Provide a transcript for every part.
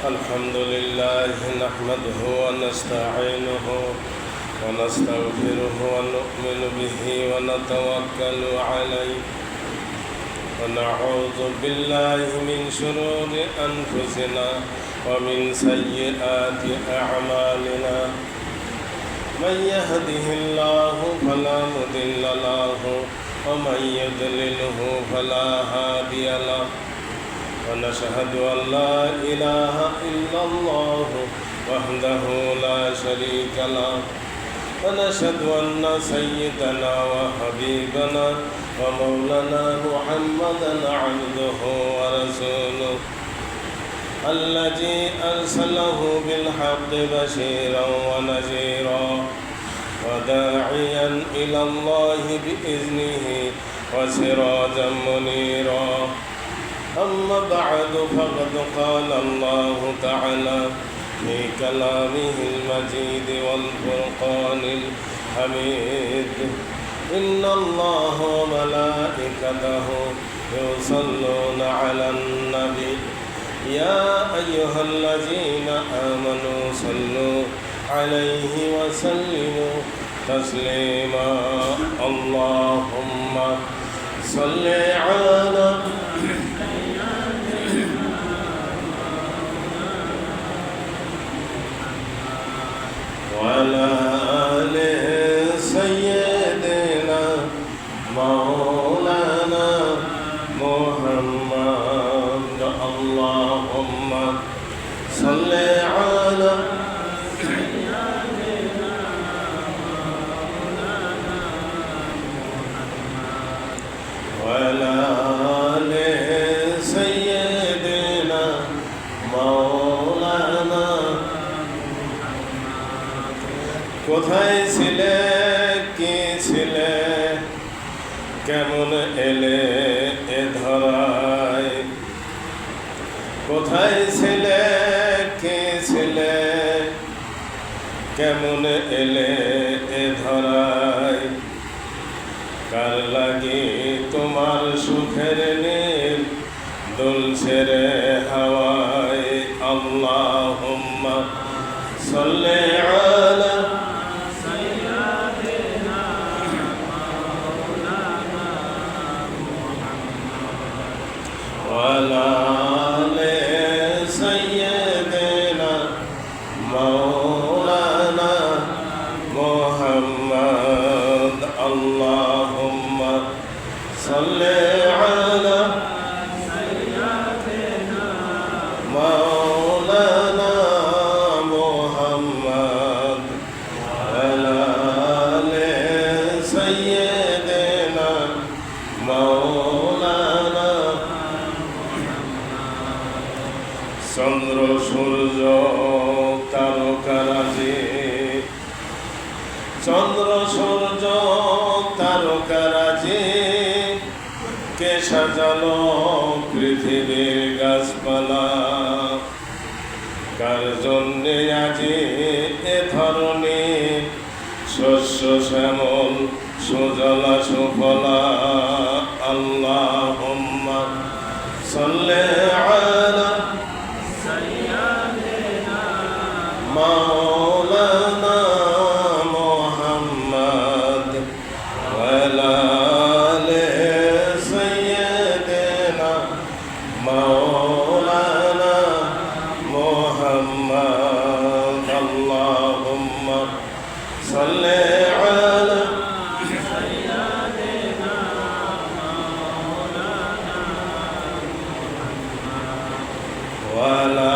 الحمد لله نحمده ونستعينه ونستغفره ونؤمن به ونتوكل عليه ونعوذ بالله من شرور أنفسنا ومن سيئات أعمالنا من يهده الله فلا مضل له ومن يضلله فلا هادي له ونشهد أن لا إله إلا الله وحده لا شريك له ونشهد أن سيدنا وحبيبنا ومولانا محمدا عبده ورسوله الذي أرسله بالحق بشيرا ونذيرا وداعيا إلى الله بإذنه وسراجا منيرا أما بعد فقد قال الله تعالى في كلامه المجيد والفرقان الحميد إن الله وملائكته يصلون على النبي يا أيها الذين آمنوا صلوا عليه وسلموا تسليما اللهم صل على وعلى آل سيدنا مولانا محمد اللهم صل على سيدنا مولانا وعلى آل سيدنا مولانا কোথায় ছিলে কি ছিলে কেমন এলে এ ধরায় কোথায় ছিলে কি ছিলে কেমন এলে এ ধরায় কার লাগি তোমার সুখের নীল দুলছে রে হাওয়ায় আল্লাহুম্মা সাল্লি আলা وعلى آل سيدنا مولانا محمد اللهم صل على سيدنا مولانا محمد وعلى آل سيدنا مولانا চন্দ্র সূর্য তারকারাজি চন্দ্র সূর্য তারকারাজি কে সাজালো পৃথিবীর গাছপালা কার জন্যে আজি এ ধরনী শস্য শ্যামল সুজলা সুফলা আল্লাহুম্মা সাল্লি আলা مولانا محمد وعلى آل سيدنا مولانا محمد اللهم صل على سيدنا مولانا وعلى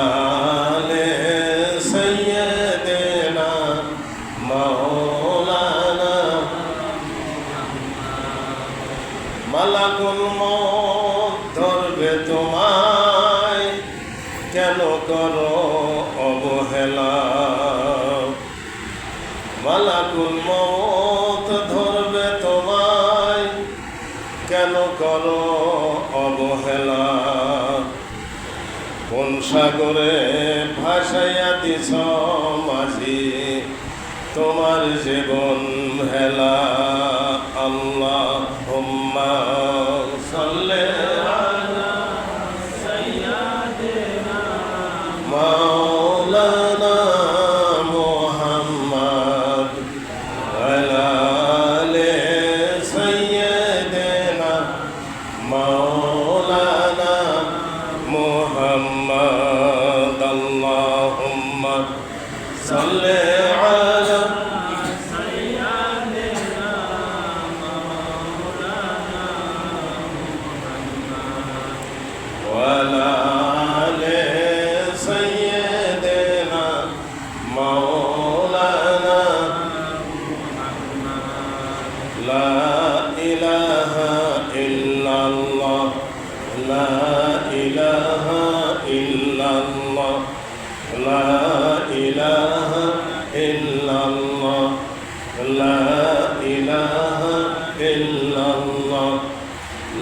মালাকুল মউত ধরবে তোমায় কেন করো অবহেলা মালাকুল মউত ধরবে তোমায় কেন করো অবহেলা কোন সাগরে ভাসাইয়া দিছ মাঝি তোমার জীবন হেলা আল্লাহুম্মা সাল্লি আলা সাইয়্যিদিনা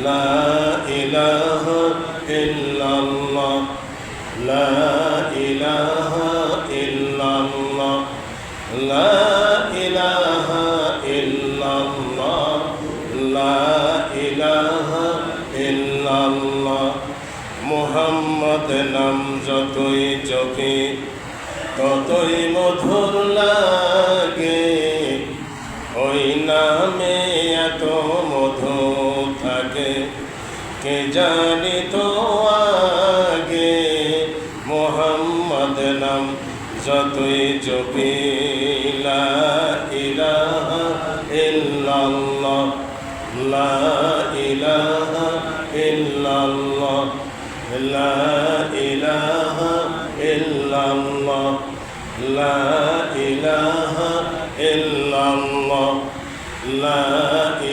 লা ইলাহা ইল্লাল্লাহ লা ইলাহা ইল্লাল্লাহ লা ইলাহা ইল্লাল্লাহ লা ইলাহা ইল্লাল্লাহ মুহাম্মদ নাম যতই জপি ততই মধুর লাগে ওই নামে এত মধু থাকে কে জানি তো আগে মুহাম্মদ নাম যতই জপি লা ইলাহা ইল্লাল্লাহ লা ইলাহা ইল্লাল্লাহ লা ইলাহা ইল্লাল্লাহ লা ইলাহা ইল্লাল্লাহ লা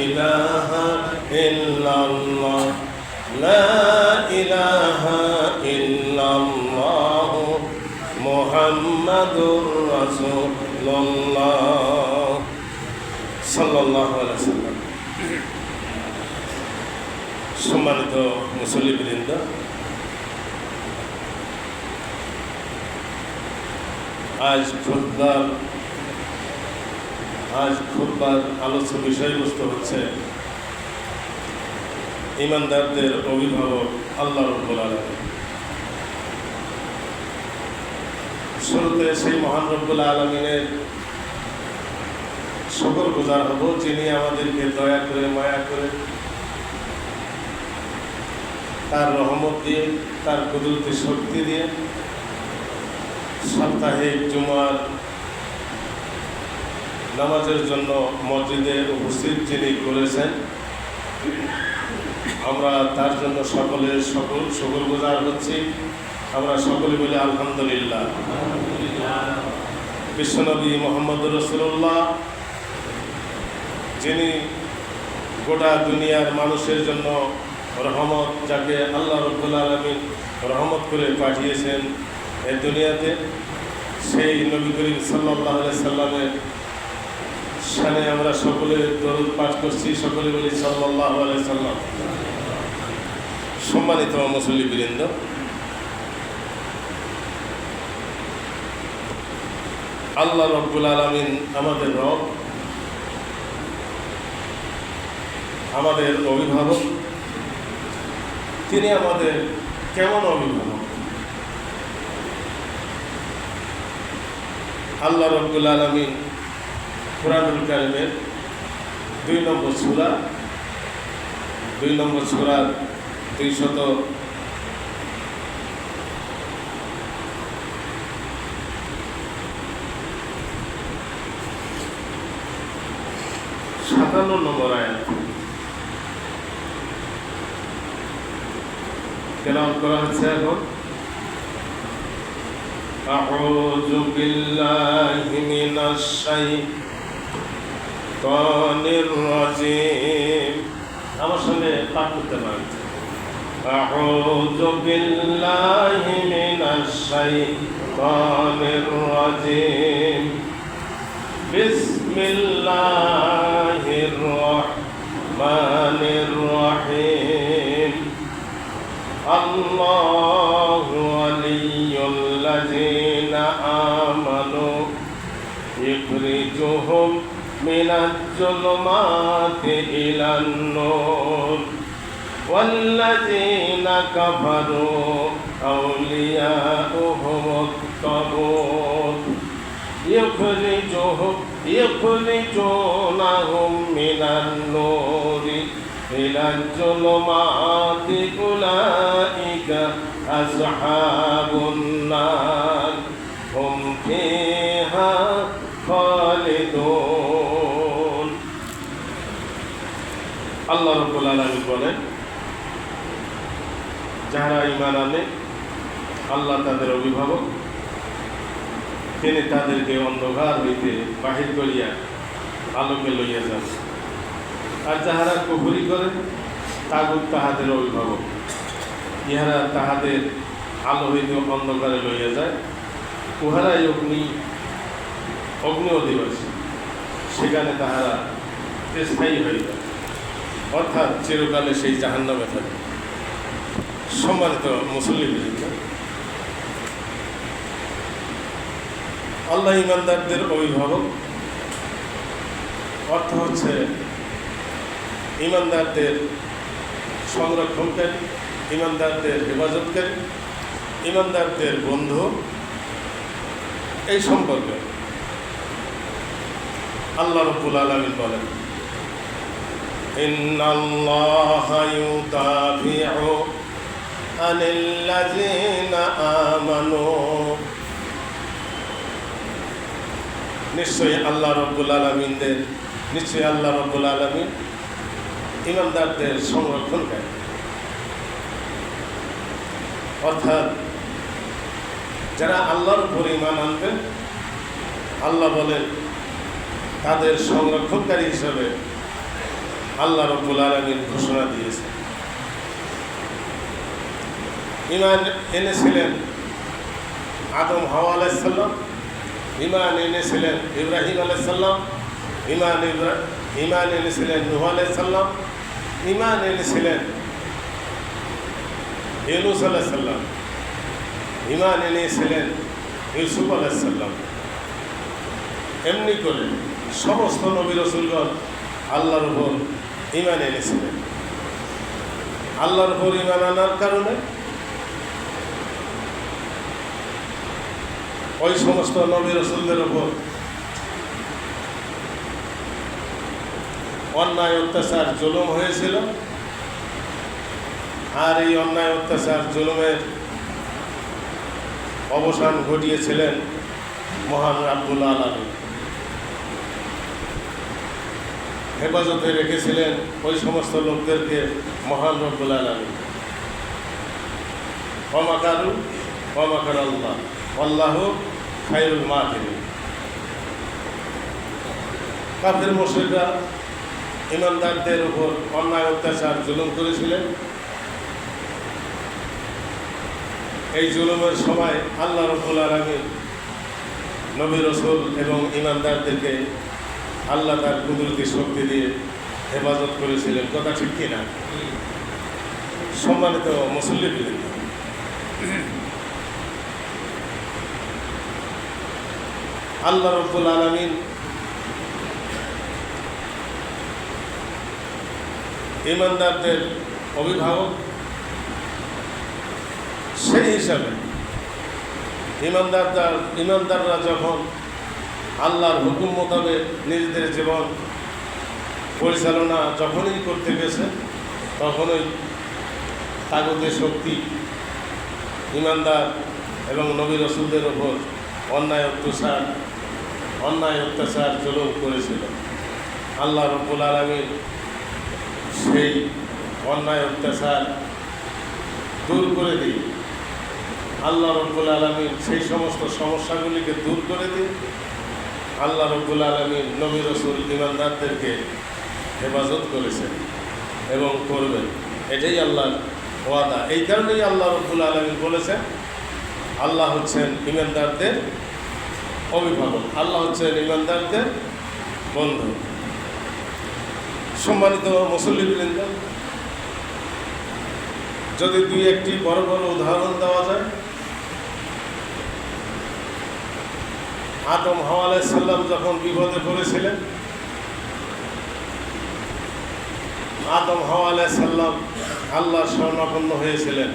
ইলাহা ইল্লাল্লাহ লা ইলাহা ইল্লাল্লাহ মুহাম্মাদুর রাসূলুল্লাহ সাল্লাল্লাহু আলাইহি ওয়াসাল্লাম। সম্মানিত মুসল্লিবৃন্দ, আজ খুতবার আলোচ্য বিষয়বস্তু হচ্ছে ঈমানদারদের অভিভাবক আল্লাহ রাব্বুল আলামিন। শুরুতে সেই মহান রব্বুল আলামিনের শুকরগুজার হব, যিনি আমাদেরকে দয়া করে মায়া করে তার রহমত দিয়ে, তার কুদরতি শক্তি দিয়ে সাপ্তাহিক জুমার নামাজের জন্য মসজিদে উপস্থিত যিনি করেছেন, আমরা তার জন্য সকলের শুকরগুজার হচ্ছি। আমরা সকলে বলি আলহামদুলিল্লাহ। বিশ্বনবী মুহাম্মদুর রাসূলুল্লাহ, যিনি গোটা দুনিয়ার মানুষের জন্য রহমত, যাকে আল্লাহ রাব্বুল আলামিন রহমত করে পাঠিয়েছেন এই দুনিয়াতে, সেই নবী করিম সাল্লাল্লাহু আলাইহি সাল্লামের শানে আমরা সকলে দরুদ পাঠ করছি। সকলে বলি সাল্লাল্লাহু আলাইহি সাল্লাম। সম্মানিত মুসল্লিবৃন্দ, আল্লাহ রাব্বুল আলামিন আমাদের রব, আমাদের অভিভাবক। তিনি আমাদের কেমন অভিভাবক? আল্লাহ রাব্বুল আলামিন কুরআনুল কারীমের 2 নম্বর সূরা 257 নম্বর আয়াত তেলাওয়াত করা হচ্ছে এখন। আউযু বিল্লাহি মিনাশ শাইতানির রাজীম। আমার সঙ্গে পাঠ করতে পারেন। আউযু বিল্লাহি মিনাশ শাইতানির রাজীম। বিসমিল্লাহির রাহমানির রাহিম। আল্লাহু ওয়ালিয়ুল্লাযীনা আমানু ইখরিজুহুম মিনাজ-জুলুমাতি ইলান-নূর ওয়াল্লাযীনা কাফারু আউলিয়াউহুমুত-তাগুত ইখরিজুনাহুম মিনান-নূরি ইলাজ-জুলুমাতি উলাইকা আসহাবুন নার হুম ফিহা খালিদুন। আল্লাহ রাব্বুল আলামিন বলেন, যারা ঈমান আনে আল্লাহ তাদের অভিভাবক, তিনি তাদেরকে অন্ধকার হইতে বাহির করিয়া আলোকে লইয়া যান। আর যাহারা কুফরি করে তাগুত তাহাদের অভিভাবক, ইহারা তাহাদের আলো হইতে অন্ধকারে লইয়া যায়। উহারাই অগ্নি অধিবাসী, সেখানে তাহারা স্থায়ী হয়ে যায়। অর্থাৎ চিরকালে সেই জাহান্নামে থাকবে। সম্মানিত মুসল্লিবৃন্দ, আল্লাহ ইমানদারদের অভিভাবক, অর্থ হচ্ছে ইমানদারদের সংরক্ষণকারী, ইমানদারদের হেফাজতকারী, ইমানদারদের বন্ধু। এই সম্পর্কে আল্লাহ রাব্বুল আলামিন বলেন, ইন্নাল্লাহা ইউদাফিউ আনিল্লাযিনা আমানু। নিশ্চয়ই আল্লাহ রাব্বুল আলামিন ইমানদারদের সংরক্ষণকারী। অর্থাৎ যারা আল্লাহর উপর ঈমান আনবেন, আল্লাহ বলেন তাদের সংরক্ষণকারী হিসাবে আল্লাহ রাব্বুল আলামিন ঘোষণা দিয়েছে। ঈমান এনেছিলেন আদম হাওয়া আলাইহিস সালাম, ঈমান এনেছিলেন ইব্রাহিম আলাইহিস সালাম, ঈমান এনেছিলেন নূহ আলাইহিস সালাম, ঈমান এনেছিলেন ইউনূস আলাইহিস সালাম, ঈমান এনেছিলেন ইউসুফ আলাইহিস সালাম। এমনি করে সমস্ত নবী রাসূলগণ আল্লাহর উপর ঈমান এনেছিলেন। আল্লাহর উপর ঈমান আনার কারণে ওই সমস্ত নবী রাসূলদের উপর অন্যায় অত্যাচার জুলুম হয়েছিল। আর এই অন্যায় অত্যাচার জুলুমের অবসান ঘটিয়েছিলেন মহান রাব্বুল আলামিন। হেফাজতে রেখেছিলেন ওই সমস্ত লোকদেরকে মহান রব্বুল আলামিন। ওয়া মাকারু ওয়া মাকারাল্লাহ ওয়াল্লাহু খায়রুল মাকিরিন। কাফের মুশরিকরা ইমানদারদের উপর অন্যায় অত্যাচার জুলুম করেছিলেন। এই জুলুমের সময় আল্লাহ রাব্বুল আলামিন নবী রাসূল এবং ইমানদারদেরকে আল্লাহ তার কুদরতি শক্তি দিয়ে হেফাজত করেছিলেন। কথা ঠিক কিনা? সম্মানিত মুসল্লিবৃন্দ, আল্লাহ রাব্বুল আলামিন ইমানদারদের অভিভাবক। সেই হিসাবে ইমানদাররা যখন আল্লাহর হুকুম মোতাবেক নিজেদের জীবন পরিচালনা যখনই করতে গেছে, তখনই তাগুতের শক্তি ইমানদার এবং নবী রাসূলদের ওপর অন্যায় অত্যাচার জুলুম করেছিল। আল্লাহ রাব্বুল আলামিন সেই অন্যায় অত্যাচার দূর করে দিয়ে, আল্লাহ রাব্বুল আলামিন সেই সমস্ত সমস্যাগুলিকে দূর করে দিয়ে আল্লাহ রাব্বুল আলামিন নবী রাসূল ইমানদারদেরকে হেফাজত করেছেন এবং করবেন। এটাই আল্লাহর ওয়াদা। এই কারণেই আল্লাহ রাব্বুল আলামিন বলেছেন আল্লাহ হচ্ছেন ইমানদারদের অভিভাবক, আল্লাহ হচ্ছেন ইমানদারদের বন্ধু। সম্মানিত মুসল্লিবৃন্দ, যদি দুই একটি বড় বড় উদাহরণ দেওয়া যায়, আদম হাওয়া আলাইহিস সালাম যখন বিপদে পড়েছিলেন, আদম হাওয়া আলাইহিস সালাম আল্লাহর শরণাপন্ন হয়েছিলেন।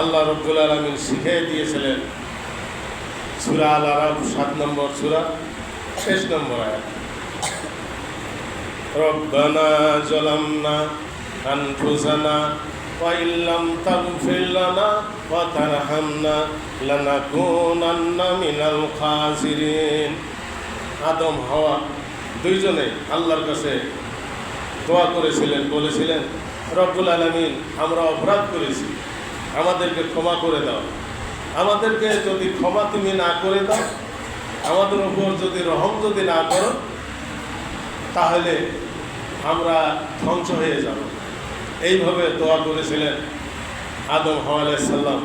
আল্লাহ রাব্বুল আলামিন শিখিয়ে দিয়েছিলেন সূরা আল আরাফ 7 নম্বর সূরা 6 নম্বর আয়াত, রব্বানা যালামনা আনফুসানা ওয়া ইল্লাম তাগফির লানা ওয়া তারহামনা লানাকুনান্না মিনাল খাসিরিন। আদম হাওয়া দুইজনে আল্লাহর কাছে দোয়া করেছিলেন, বলেছিলেন রব্বুল আলামিন, আমরা অপরাধ করেছি, আমাদেরকে ক্ষমা করে দাও। আমাদেরকে যদি ক্ষমা তুমি না করে দাও, আমাদের উপর যদি রহম যদি না করো, তাহলে আমরা ধ্বংস হয়ে যাব। এইভাবে দোয়া করেছিলেন আদম হাওয়া আলাইহিস সালাম।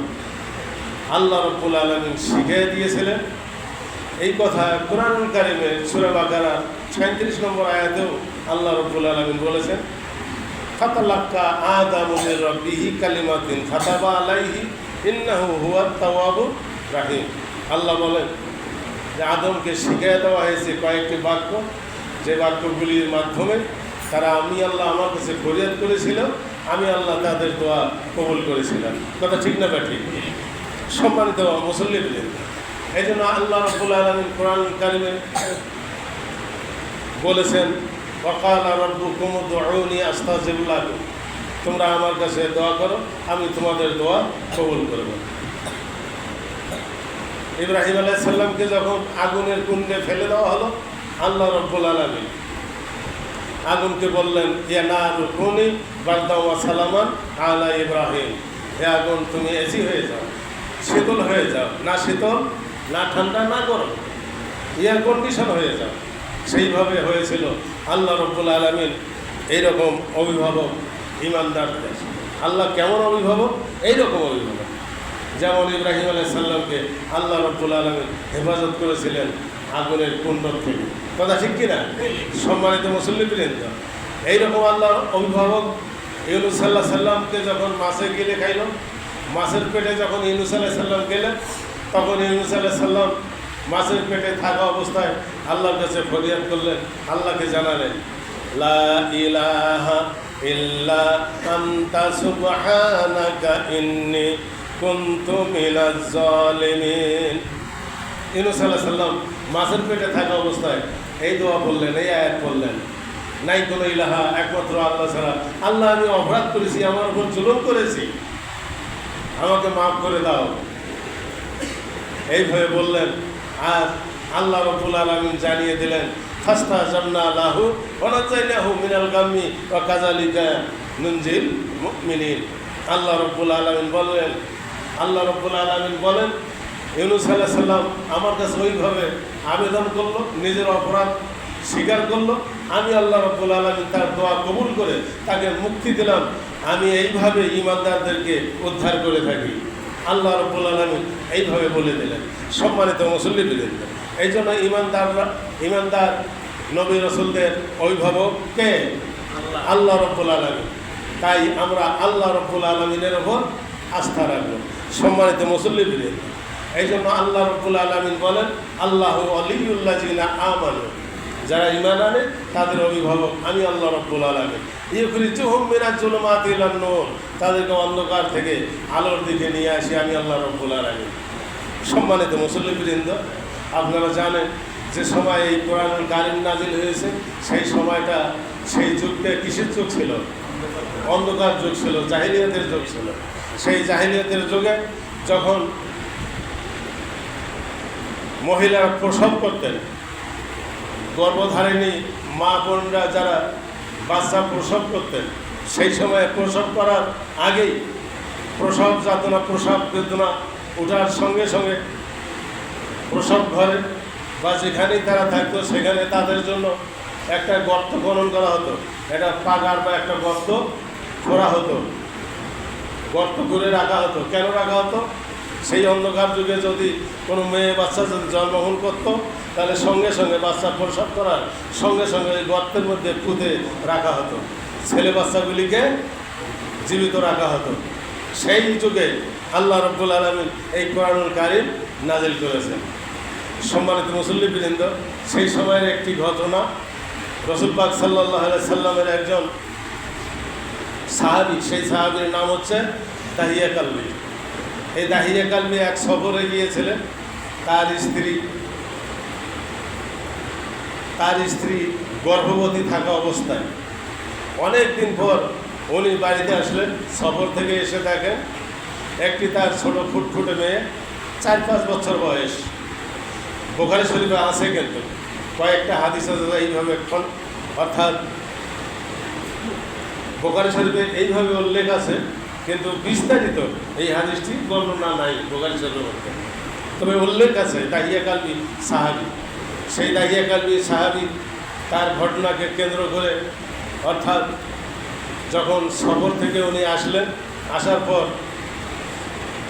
আল্লাহ রাব্বুল আলামিন শিখিয়ে দিয়েছিলেন এই কথা। কোরআনুল কারীমে সূরা বাকারা 37 নম্বর আয়াতেও আল্লাহ রাব্বুল আলামিন বলেছেন ফাতালাক্কা আদামু মির রাব্বিহি কালিমাতিন ফাতাবা আলাইহি ইন্নাহু হুয়াত তাওয়াবুর রাহিম। আল্লাহ বলেন যে আদমকে শিখিয়ে দেওয়া হয়েছে কয়েকটি বাক্য, যে বাক্যগুলির মাধ্যমে তারা আমি আল্লাহ আমার কাছে ফরিয়াদ করেছিল, আমি আল্লাহ তাদের দোয়া কবুল করেছিলাম। কথা ঠিক না বা ঠিক? সম্মানিত মুসল্লিদের, এই জন্য আল্লাহ রাব্বুল আলামিন কোরআন কারিমে বলেছেন ওয়াকালা রাব্বুকুম উদউনি আস্তাজিব লাকুম, তোমরা আমার কাছে দোয়া করো, আমি তোমাদের দোয়া কবুল করব। ইব্রাহিম আলাইহিস সালামকে যখন আগুনের কুণ্ডে ফেলে দেওয়া হলো, আল্লাহ রাব্বুল আলামিন আগুনকে বললেন ইয়া নারু কুনি বারদাও ওয়া সালামান আলা ইব্রাহিম, হে আগুন তুমি এসি হয়ে যাও, শীতল হয়ে যাও, না শীতল না ঠান্ডা না গরম, এয়ার কন্ডিশন হয়ে যাও। সেইভাবে হয়েছিল। আল্লাহ রাব্বুল আলামিন এইরকম অভিভাবক ইমানদারদের। আল্লাহ কেমন অভিভাবক? এইরকম অভিভাবক, যেমন ইব্রাহিম আলাইহিস সালামকে আল্লাহ রাব্বুল আলামিন হেফাজত করেছিলেন আগুনের কুণ্ড থেকে। কথা ঠিক কিনা? সম্মানিত মুসল্লিবৃন্দ, এইরকম আল্লাহর অভিভাবক ইউনূস আলাইহিস সালামকে যখন মাছে গিলে খাইল, মাছের পেটে যখন ইউনূস আলাইহিস সালাম গেলেন, তখন ইউনূস আলাইহিস সালাম মাছের পেটে থাকা অবস্থায় আল্লাহর কাছে ফরিয়াদ করলেন, আল্লাহকে জানালেন লা ইলাহা ইল্লা আনতা সুবহানাকা ইন্নী কুনতু মিনাজ জালিমিন। ইউনূস আলাইহিস সালাম মাছের পেটে থাকা অবস্থায় এই দোয়া বললেন, এই আয়াত বললেন, নাই কোনো ইলাহা একমাত্র আল্লাহ ছাড়া। আল্লাহ আমি অপরাধ করেছি, আমার উপর জুলুম করেছি, আমাকে মাফ করে দাও, এইভাবে বললেন। আর আল্লাহ রাব্বুল আলামিন জানিয়ে দিলেন ফাস্তাজাবনা লাহু ওয়া নাজাইনাহু মিনাল গাম্মি ওয়া কাযালিকা নুনজিল মুমিনিন। আল্লাহ রাব্বুল আলামিন বলেন ইউনূস আলাইহিস সালাম আমার কাছে ওইভাবে আবেদন করলো, নিজের অপরাধ স্বীকার করলো, আমি আল্লাহ রাব্বুল আলামিন তার দোয়া কবুল করে তাকে মুক্তি দিলাম। আমি এইভাবে ঈমানদারদেরকে উদ্ধার করে থাকি। আল্লাহ রাব্বুল আলামিন এইভাবে বলে দিলেন। সম্মানিত মুসল্লিবৃন্দ, এই জন্য ঈমানদার নবী রাসূলদের অভিভাবক কে? আল্লাহ রাব্বুল আলামিন। তাই আমরা আল্লাহ রাব্বুল আলামিনের ওপর আস্থা রাখবো। সম্মানিত মুসল্লিবৃন্দ, এই জন্য আল্লাহ রাব্বুল আলামিন বলেন আল্লাহু ওয়ালিয়ুল্লাযিনা আমানু, যারা ঈমান আনে তাদের অভিভাবক আমি আল্লাহ রাব্বুল আলামিন। ইউখরিজুহুম মিনাজ যুলুমাতি ইলান নূর, তাদেরকে অন্ধকার থেকে আলোর দিকে নিয়ে আসি আমি আল্লাহ রাব্বুল আলামিন। সম্মানিত মুসল্লিবৃন্দ, আপনারা জানেন যে সময় এই কোরআনুল কারীম নাজিল হয়েছে, সেই সময়টা, সেই যুগটা কিসের যুগ ছিল? অন্ধকার যুগ ছিল, জাহিলিয়াতের যুগ ছিল। সেই জাহিলিয়াতের যুগে যখন মহিলারা প্রসব করতেন, গর্ভধারিণী মা বোনরা যারা বাচ্চা প্রসব করতেন, সেই সময় প্রসব করার আগেই প্রসব যাতনা, প্রসব বেদনা ওঠার সঙ্গে সঙ্গে প্রসব ঘরে বা যেখানেই তারা থাকতো সেখানে তাদের জন্য একটা গর্ত খনন করা হতো, একটা পাগার বা একটা গর্ত করা হতো, গর্ত করে রাখা হতো। কেন রাখা হতো? সেই অন্ধকার যুগে যদি কোনো মেয়ে বাচ্চা যদি জন্মগ্রহণ করতো, তাহলে সঙ্গে সঙ্গে বাচ্চা প্রসব করার সঙ্গে সঙ্গে এই গর্তের মধ্যে পুঁতে রাখা হতো, ছেলে বাচ্চাগুলিকে জীবিত রাখা হতো। সেই যুগে আল্লাহ রাব্বুল আলামিন এই কোরআনুল কারীম নাজিল করেছেন। সম্মানিত মুসল্লিবৃন্দ, সেই সময়ের একটি ঘটনা, রাসূল পাক সাল্লাল্লাহু আলাইহি সাল্লামের একজন সাহাবী, সেই সাহাবীর নাম হচ্ছে দাহিয়া কালবি। এই দাহিয়া কালবি এক সফরে গিয়েছিলেন। তার স্ত্রী গর্ভবতী থাকা অবস্থায় অনেক দিন পর উনি বাড়িতে আসলেন। সফর থেকে এসে দেখেন একটি তার ছোট ফুটফুটে মেয়ে, 4-5 বছর বয়স। বুখারী শরীফে আছে, কিন্তু কয়েকটা হাদিস আছে এইভাবে, অর্থাৎ বুখারী শরীফে এইভাবে উল্লেখ আছে, কিন্তু বিস্তারিত এই হাদিসটি বর্ণনা নাই বুখারী শরীফের মধ্যে। তবে উল্লেখ আছে দাহিয়া কালবি সাহাবী। সেই দাহিয়া কালবি সাহাবী তার ঘটনাকে কেন্দ্র করে, অর্থাৎ যখন সফর থেকে উনি আসলেন, আসার পর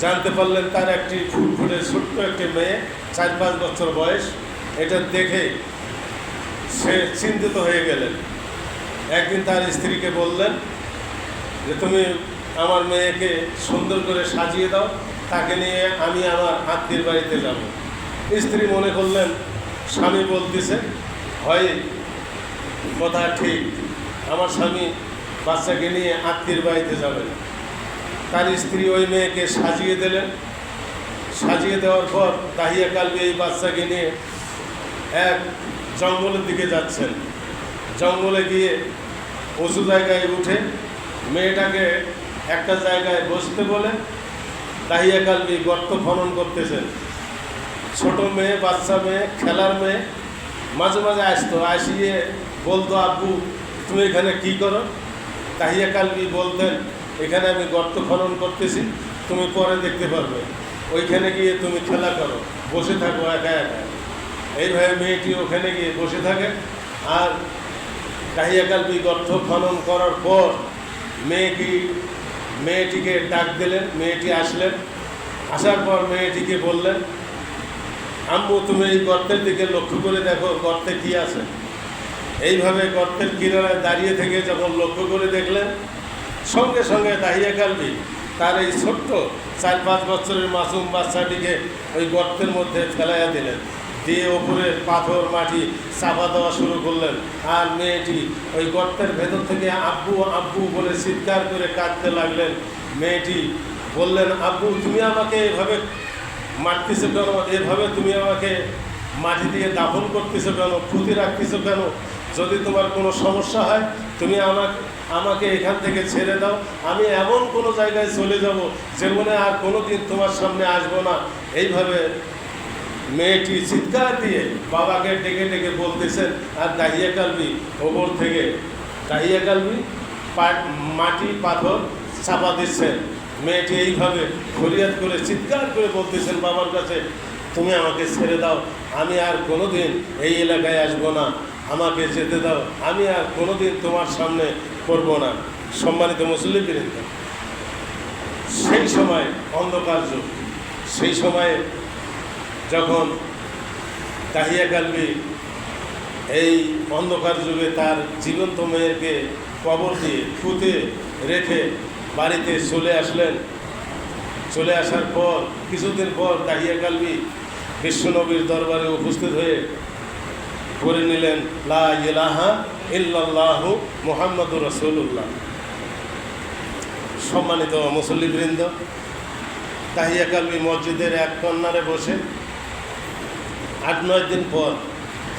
জানতে পারলেন তার একটি ফুটফুটে ছোট্ট একটি মেয়ে, 4-5 বছর বয়স। এটা দেখে সে চিন্তিত হয়ে গেলেন। একদিন তার স্ত্রীকে বললেন যে তুমি আমার মেয়েকে সুন্দর করে সাজিয়ে দাও, তাকে নিয়ে আমি আমার আত্মীয়ের বাড়িতে যাব। স্ত্রী মনে করলেন স্বামী বলতেছে হয় কথা ঠিক, আমার স্বামী বাচ্চাকে নিয়ে আত্মীয়ের বাড়িতে যাবেন। তার স্ত্রী ওই মেয়েকে সাজিয়ে দিলেন। সাজিয়ে দেওয়ার পর দাহিয়া কালবি এই বাচ্চাকে নিয়ে এক জঙ্গলের দিকে যাচ্ছেন। জঙ্গলে গিয়ে উঁচু জায়গায় উঠে মেয়েটাকে একটা জায়গায় বসতে বলে দাহিয়া কালবি গর্ত খনন করতেছেন। ছোট মেয়ে, বাচ্চা মেয়ে, খেলার মেয়ে মাঝে মাঝে আসতো, আসিয়ে বলতো আব্বু তুমি এখানে কি করো? দাহিয়া কালবি বলতেন এখানে আমি গর্ত খনন করতেছি, তুমি পরে দেখতে পারবে, ওইখানে গিয়ে তুমি খেলা করো, বসে থাকো একা একা। এইভাবে মেয়েটি ওখানে গিয়ে বসে থাকে। আর দাহিয়া কালবি গর্ত খনন করার পর মেয়েটিকে ডাক দিলেন। মেয়েটি আসলেন। আসার পর মেয়েটিকে বললেন আম্মু তুমি এই গর্তের দিকে লক্ষ্য করে দেখো গর্তে কি আছে। এইভাবে গর্তের কিনারায় দাঁড়িয়ে থেকে যখন লক্ষ্য করে দেখলেন, সঙ্গে সঙ্গে দাহিয়া কালবি তার এই ছোট্ট 4-5 বছরের মাসুম বাচ্চাটিকে ওই গর্তের মধ্যে ফেলাইয়া দিলেন। দিয়ে ওপরের পাথর মাটি চাপা দেওয়া শুরু করলেন। আর মেয়েটি ওই গর্তের ভেতর থেকে আব্বু আব্বু বলে চিৎকার করে কাঁদতে লাগলেন। মেয়েটি বললেন আব্বু তুমি আমাকে এভাবে মারতেছো কেন? এভাবে তুমি আমাকে মাটি দিয়ে দাফন করতেছো কেন? পুঁতে রাখতেছো কেন? যদি তোমার কোনো সমস্যা হয় তুমি আমাকে এখান থেকে ছেড়ে দাও, আমি এমন কোনো জায়গায় চলে যাব যেমন আর কোনো দিন তোমার সামনে আসবো না। এইভাবে মেয়েটি চিৎকার দিয়ে বাবাকে ডেকে ডেকে বলতেছেন। আর দাহিয়া কালবি ওপর থেকে মাটি পাথর চাপা দিচ্ছেন। মেয়েটি এইভাবে ফরিয়াদ করে চিৎকার করে বলতেছেন বাবার কাছে তুমি আমাকে ছেড়ে দাও, আমি আর কোনো দিন এই এলাকায় আসবো না, আমাকে যেতে দাও, আমি আর কোনো দিন তোমার সামনে করবো না। সম্মানিত মুসল্লিবৃন্দ, সেই সময় অন্ধকার যুগ। সেই সময়ে যখন দাহিয়া কালবি এই অন্ধকার যুগে তার জীবন্ত মেয়েকে কবর দিয়ে পুঁতে রেখে বাড়িতে চলে আসলেন। চলে আসার পর কিছুদিন পর দাহিয়া কালবি বিশ্বনবীর দরবারে উপস্থিত হয়ে করে নিলেন লা ইলাহা ইল্লাল্লাহু মুহাম্মাদুর রাসূলুল্লাহ। সম্মানিত মুসল্লিবৃন্দ, দাহিয়া কালবি মসজিদের এক কর্নারে বসে 8-9 দিন পর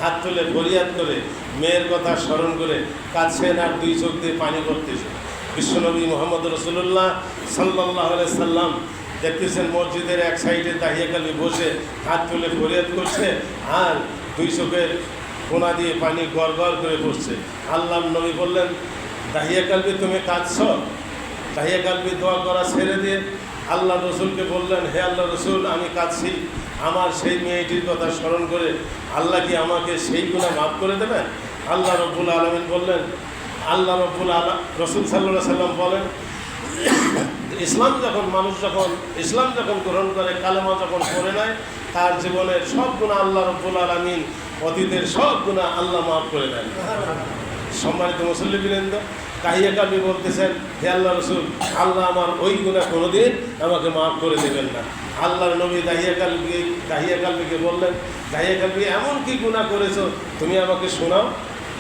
হাত তুলে ফরিয়াদ করে মেয়ের কথা স্মরণ করে কাঁদছেন আর 2 চোখ দিয়ে পানি পড়তেছে। বিশ্বনবী মুহাম্মদ রাসূলুল্লাহ সাল্লাল্লাহু আলাইহি সাল্লাম দেখতেছেন মসজিদের এক সাইডে দাহিয়া কালবি বসে হাত তুলে ফরিয়াদ করছে আর 2 চোখের কোনা দিয়ে পানি গড় গড় করে পড়ছে। আল্লাহর নবী বললেন দাহিয়া কালবি তুমি কাঁদছ? দাহিয়া কালবি দোয়া করা ছেড়ে দিয়ে আল্লাহ রসুলকে বললেন হে আল্লাহ রসুল আমি কাঁদছি আমার সেই মেয়েটির কথা স্মরণ করে, আল্লাহ কি আমাকে সেই গুনাহ মাফ করে দেবেন? আল্লাহ রব্বুল আলামিন বললেন, রসুল সাল্লাল্লাহু আলাইহি সাল্লাম বলেন মানুষ যখন ইসলাম গ্রহণ করে, কালেমা যখন পড়ে নেয়, তার জীবনের সব গুনাহ আল্লাহ রব্বুল আলামিন অতীতের সব গুনাহ আল্লাহ মাফ করে দেন। সম্মানিত মুসল্লিবৃন্দ, দাহিয়া কালবি বলতেছেন হে আল্লাহ রসুল আল্লাহ আমার ওই গুনাহ কোনোদিন আমাকে মাফ করে দেবেন না। আল্লাহর নবী দাহিয়া কালবিকে বললেন দাহিয়া কালবি এমন কি গুনাহ করেছো তুমি আমাকে শোনাও।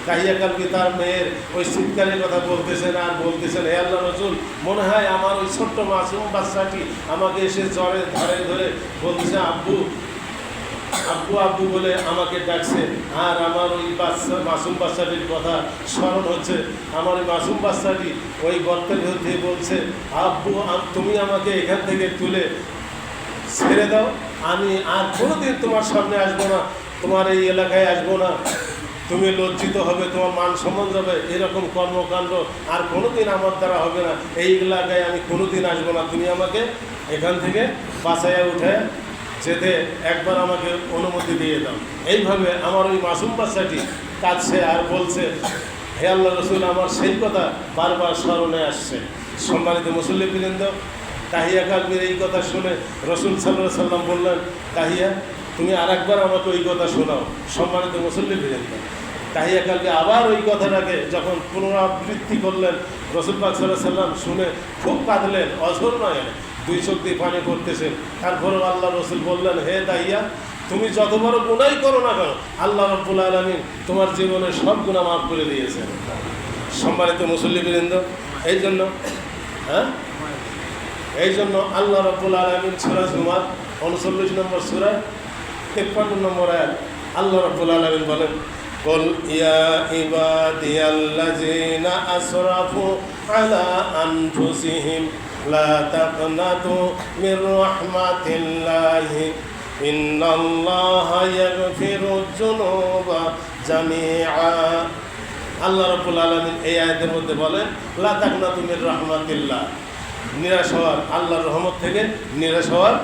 দাহিয়া কালবি তার মেয়ের ওই চিৎকারের কথা বলতেছেন আর বলতেছেন হে আল্লাহ রসুল মনে হয় আমার ওই ছোট্ট মাসুম বাচ্চাটি আমাকে এসে জ্বরে ধরে বলতেছে আব্বু আব্বু আব্বু বলে আমাকে ডাকছে আর আমার ওই মাসুম বাচ্চাটির কথা স্মরণ হচ্ছে। আমার ওই মাসুম বাচ্চাটি ওই গর্তের মধ্যে বলছে আব্বু তুমি আমাকে এখান থেকে তুলে ছেড়ে দাও, আমি আর কোনোদিন তোমার সামনে আসবো না, তোমার এই এলাকায় আসবো না, তুমি লজ্জিত হবে, তোমার মান সম্মান যাবে, এরকম কর্মকাণ্ড আর কোনোদিন আমার দ্বারা হবে না, এই এলাকায় আমি কোনোদিন আসবো না, তুমি আমাকে এখান থেকে বাঁচাইয়া উঠে যেতে একবার আমাকে অনুমতি দিয়ে দাও। এইভাবে আমার ওই মাসুম বাচ্চাটি কাঁদছে আর বলছে হে আল্লাহ রসুল আমার সেই কথা বারবার স্মরণে আসছে। সম্মানিত মুসল্লিবৃন্দ, দাহিয়া কালবির এই কথা শুনে রসুল সাল্লাল্লাহু আলাইহি সাল্লাম বললেন দাহিয়া তুমি আরেকবার আমাকে ওই কথা শোনাও। সম্মানিত মুসল্লিবৃন্দ, তাহিয়া কালকে আবার ওই কথাটাকে যখন পুনরাবৃত্তি করলেন, রসুল পাক সাল্লাল্লাহু আলাইহি ওয়াসাল্লাম শুনে খুব কাঁদলেন, অঝোর নয়, দুই চোখ দিয়ে পানি করতেছেন। তারপরেও আল্লাহ রসুল বললেন, হে দাহিয়া, তুমি যত বড় গুনাহই করো না কেন, আল্লাহ রাব্বুল আলামিন তোমার জীবনের সব গুনাহ মাফ করে দিয়েছেন। সম্মানিত মুসল্লিবৃন্দ, এই জন্য আল্লাহ রাব্বুল আলামিন সূরা জুমার 39 নম্বর সূরা 53 নম্বর আয়াত আল্লাহ রাব্বুল আলামিন বলেন, কুল ইয়া ইবাদিয়াল্লাযীনা আসরাফু আলা আনফুসিহিম লা তাকনাতু মির রাহমাতিল্লাহি ইন্নাল্লাহা ইয়াগফিরুয যুনুবা জামিআ। আল্লাহ রাব্বুল আলামিন এই আয়াতের মধ্যে বলেন, লা তাকনাতু মির রাহমাতিল্লাহ, নিরাশ হওয়ার, আল্লাহর রহমত থেকে নিরাশ হওয়ার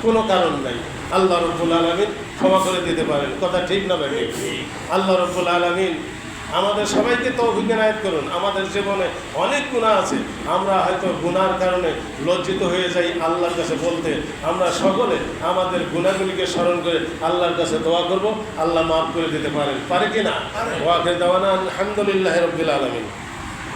কোনো কারণ নাই। আল্লাহ রাব্বুল আলামিন ক্ষমা করে দিতে পারেন। কথা ঠিক না ভাই? আল্লাহ রাব্বুল আলামিন আমাদের সবাইকে তৌফিক এনায়েত করুন। আমাদের জীবনে অনেক গুনাহ আছে, আমরা হয়তো গুনার কারণে লজ্জিত হয়ে যাই আল্লাহর কাছে বলতে। আমরা সকলে আমাদের গুনাহগুলিকে স্মরণ করে আল্লাহর কাছে দোয়া করব, আল্লাহ মাফ করে দিতে পারেন। পারে কি না? ওয়া আখিরু দাওয়ানা আলহামদুলিল্লাহি রাব্বিল আলামিন।